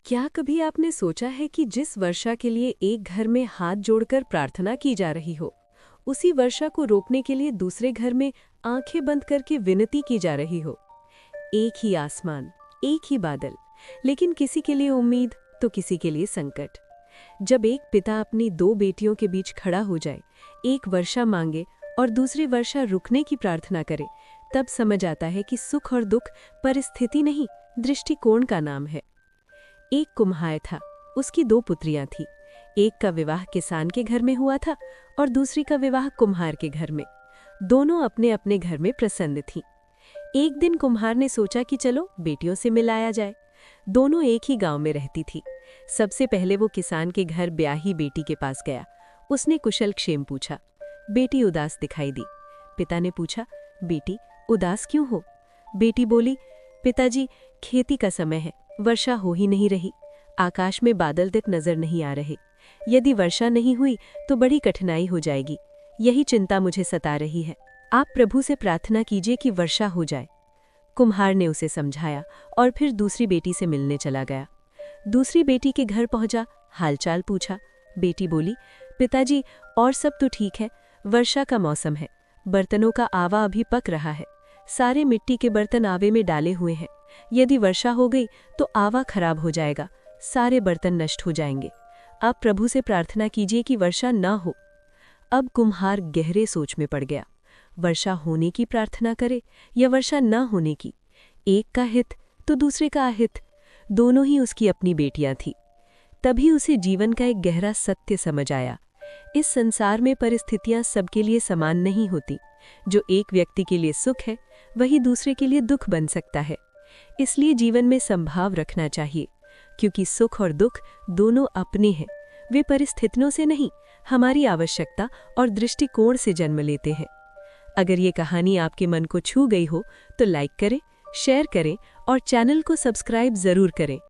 क्या कभी आपने सोचा है कि जिस वर्षा के लिए एक घर में हाथ जोड़कर प्रार्थना की जा रही हो, उसी वर्षा को रोकने के लिए दूसरे घर में आंखें बंद करके विनती की जा रही हो? एक ही आसमान, एक ही बादल, लेकिन किसी के लिए उम्मीद तो किसी के लिए संकट। जब एक पिता अपनी दो बेटियों के बीच खड़ा हो जाए, एक वर्षा मांगे और दूसरी वर्षा रुकने की प्रार्थना करे, तब समझ आता है कि सुख और दुख परिस्थिति नहीं, दृष्टिकोण का नाम है। एक कुम्हार था, उसकी दो पुत्रियां थीं। एक का विवाह किसान के घर में हुआ था और दूसरी का विवाह कुम्हार के घर में। दोनों अपने अपने घर में प्रसन्न थीं। एक दिन कुम्हार ने सोचा कि चलो बेटियों से मिलाया जाए। दोनों एक ही गांव में रहती थी। सबसे पहले वो किसान के घर ब्याही बेटी के पास गया। उसने कुशल क्षेम पूछा। बेटी उदास दिखाई दी। पिता ने पूछा, बेटी उदास क्यों हो? बेटी बोली, पिताजी, खेती का समय है, वर्षा हो ही नहीं रही। आकाश में बादल तक नजर नहीं आ रहे। यदि वर्षा नहीं हुई तो बड़ी कठिनाई हो जाएगी। यही चिंता मुझे सता रही है। आप प्रभु से प्रार्थना कीजिए कि वर्षा हो जाए। कुम्हार ने उसे समझाया और फिर दूसरी बेटी से मिलने चला गया। दूसरी बेटी के घर पहुंचा, हालचाल पूछा। बेटी बोली, पिताजी, और सब तो ठीक है, वर्षा का मौसम है, बर्तनों का आवा अभी पक रहा है। सारे मिट्टी के बर्तन आवे में डाले हुए हैं। यदि वर्षा हो गई तो आवा खराब हो जाएगा, सारे बर्तन नष्ट हो जाएंगे। आप प्रभु से प्रार्थना कीजिए कि वर्षा न हो। अब कुम्हार गहरे सोच में पड़ गया। वर्षा होने की प्रार्थना करे या वर्षा न होने की? एक का हित तो दूसरे का अहित। दोनों ही उसकी अपनी बेटियां थीं। तभी उसे जीवन का एक गहरा सत्य समझ आया। इस संसार में परिस्थितियां सबके लिए समान नहीं होती। जो एक व्यक्ति के लिए सुख है, वही दूसरे के लिए दुख बन सकता है। इसलिए जीवन में संभाव रखना चाहिए, क्योंकि सुख और दुख दोनों अपने हैं। वे परिस्थितियों से नहीं, हमारी आवश्यकता और दृष्टिकोण से जन्म लेते हैं। अगर ये कहानी आपके मन को छू गई हो तो लाइक करें, शेयर करें और चैनल को सब्सक्राइब जरूर करें।